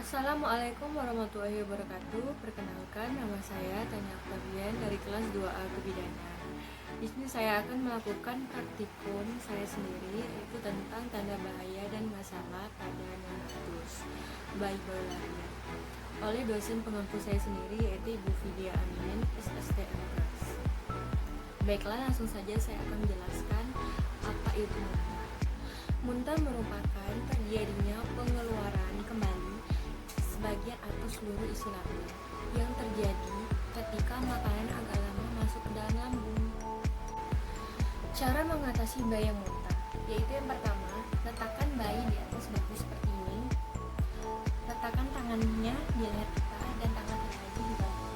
Assalamualaikum warahmatullahi wabarakatuh. Perkenalkan, nama saya Tanya Octavian dari kelas 2A Kebidanan. Di sini saya akan melakukan praktikum saya sendiri, yaitu tentang tanda bahaya dan masalah pada Natus bayi berlarian oleh dosen pengampu saya sendiri, yaitu Ibu Vidya Amin, SSTM Kelas. Baiklah, langsung saja saya akan menjelaskan apa itu muntah. Muntah merupakan terjadinya pengeluaran kembali sebagian atau seluruh isi lambung yang terjadi ketika makanan agak lama masuk ke dalam lambung. Cara mengatasi bayi yang muntah, yaitu yang pertama, letakkan bayi di atas batu seperti ini. Letakkan tangannya di leher kita dan tangan kita lagi di bawah.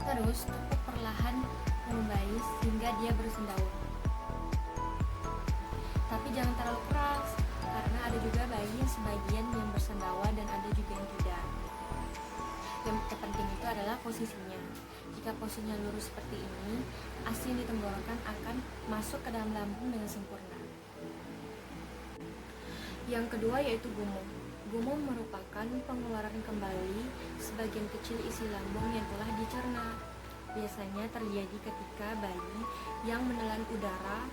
Terus tepuk perlahan bayi sehingga dia bersendawa. Tapi jangan terlalu keras, karena ada juga bayi yang sebagian yang bersendawa dan ada juga yang tidak. Yang terpenting itu adalah posisinya. Jika posisinya lurus seperti ini, ASI yang ditenggorokan akan masuk ke dalam lambung dengan sempurna. Yang kedua yaitu gumung. Gumung merupakan pengeluaran kembali sebagian kecil isi lambung yang telah dicerna. Biasanya terjadi ketika bayi yang menelan udara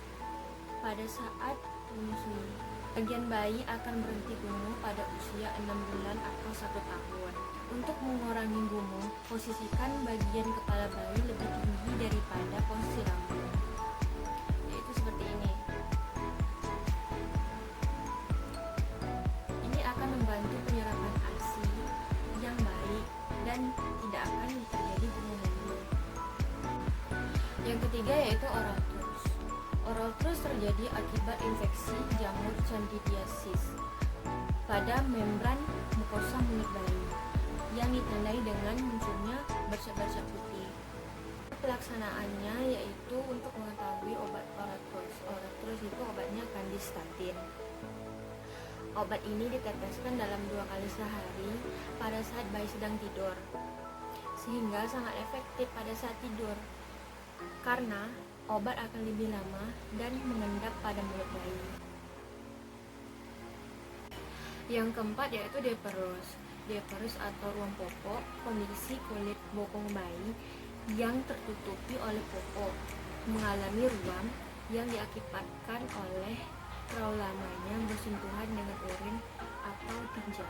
pada saat menyusui. Bagian bayi akan berhenti gumung pada usia 6 bulan atau 1 tahun. Untuk mengurangi gumung, posisikan bagian kepala bayi lebih tinggi daripada posisi lambung, yaitu seperti ini. Ini akan membantu penyerapan ASI yang baik dan tidak akan terjadi gumung lagi. Yang ketiga yaitu oral thrust. Oral thrust terjadi akibat infeksi jamur candidiasis pada membran mukosa mulut bayi yang ditandai dengan munculnya bercak-bercak putih. Pelaksanaannya yaitu untuk mengetahui obat oral thrust. Oral thrust itu obatnya kandistatin. Obat ini diteteskan dalam 2 kali sehari pada saat bayi sedang tidur, sehingga sangat efektif pada saat tidur karena obat akan lebih lama dan mengendap pada mulut bayi. Yang keempat yaitu diaperus. Diaperus atau ruang popok, kondisi kulit bokong bayi yang tertutupi oleh popok mengalami ruam yang diakibatkan oleh terlalu lamanya bersentuhan dengan urin atau tinja.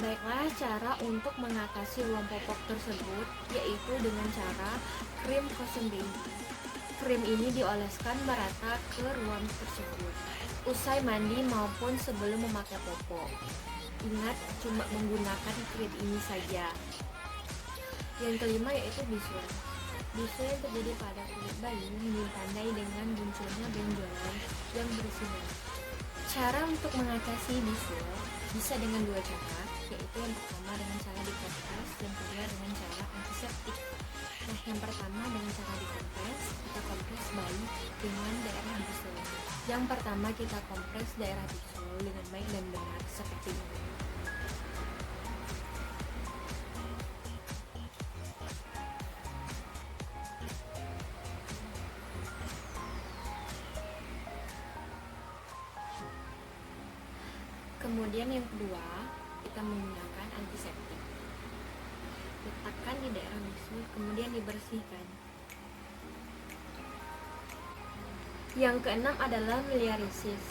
Baiklah, cara untuk mengatasi ruam popok tersebut yaitu dengan cara krim cotton baby. Krim ini dioleskan merata ke ruam tersebut usai mandi maupun sebelum memakai popok. Ingat, cuma menggunakan krim ini saja. Yang kelima yaitu bisul. Bisul yang terjadi pada kulit bayi ditandai dengan munculnya benjolan yang bersinar. Cara untuk mengatasi bisul bisa dengan 2 cara, yaitu yang pertama dengan cara dikompres, yang kedua dengan cara antiseptik. Nah, yang pertama dengan cara dikompres, kita kompres bayi dengan daerah bisul. Yang pertama kita kompres daerah bisul dengan baik dan benar seperti ini. Kemudian yang kedua, kita menggunakan antiseptik. Letakkan di daerah bisul, kemudian dibersihkan. Yang keenam adalah miliarisis.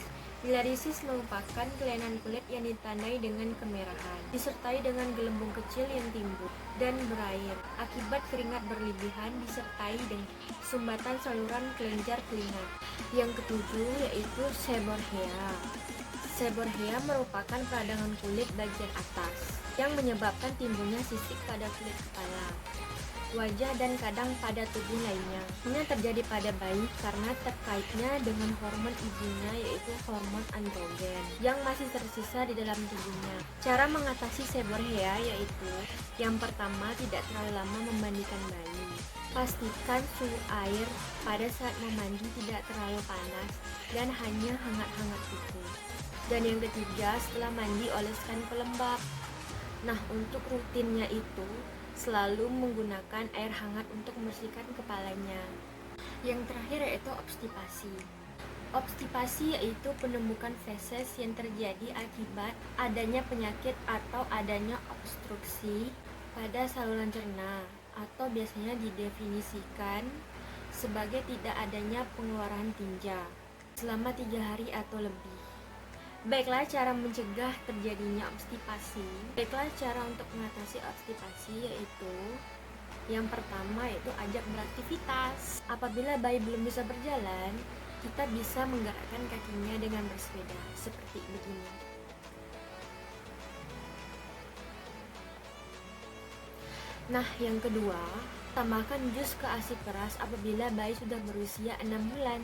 Miliarisis merupakan kelainan kulit yang ditandai dengan kemerahan, disertai dengan gelembung kecil yang timbul dan berair akibat keringat berlebihan, disertai dengan sumbatan saluran kelenjar telinga. Yang ketujuh yaitu seborrhea. Seborrhea merupakan peradangan kulit bagian atas yang menyebabkan timbulnya sisik pada kulit kepala, wajah, dan kadang pada tubuh lainnya. Ini terjadi pada bayi karena terkaitnya dengan hormon ibunya yaitu hormon androgen yang masih tersisa di dalam tubuhnya. Cara mengatasi seborrhea yaitu yang pertama, tidak terlalu lama memandikan bayi. Pastikan suhu air pada saat memandi tidak terlalu panas dan hanya hangat-hangat itu. Dan yang ketiga, setelah mandi oleskan pelembab. Nah, untuk rutinnya itu selalu menggunakan air hangat untuk membersihkan kepalanya. Yang terakhir yaitu obstipasi. Obstipasi yaitu penumbukan feses yang terjadi akibat adanya penyakit atau adanya obstruksi pada saluran cerna, atau biasanya didefinisikan sebagai tidak adanya pengeluaran tinja selama 3 hari atau lebih. Baiklah, cara mencegah terjadinya obstipasi. Baiklah, cara untuk mengatasi obstipasi yaitu yang pertama yaitu ajak beraktivitas. Apabila bayi belum bisa berjalan, kita bisa menggerakkan kakinya dengan bersepeda seperti begini. Nah, yang kedua, tambahkan jus ke ASI peras apabila bayi sudah berusia 6 bulan.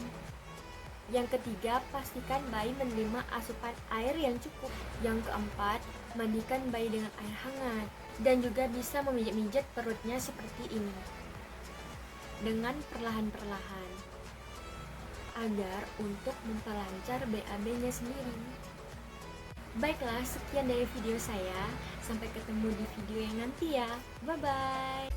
Yang ketiga, pastikan bayi menerima asupan air yang cukup. Yang keempat, mandikan bayi dengan air hangat dan juga bisa memijat-mijat perutnya seperti ini dengan perlahan-perlahan agar untuk memperlancar BAB-nya sendiri. Baiklah, sekian dari video saya. Sampai ketemu di video yang nanti ya. Bye-bye.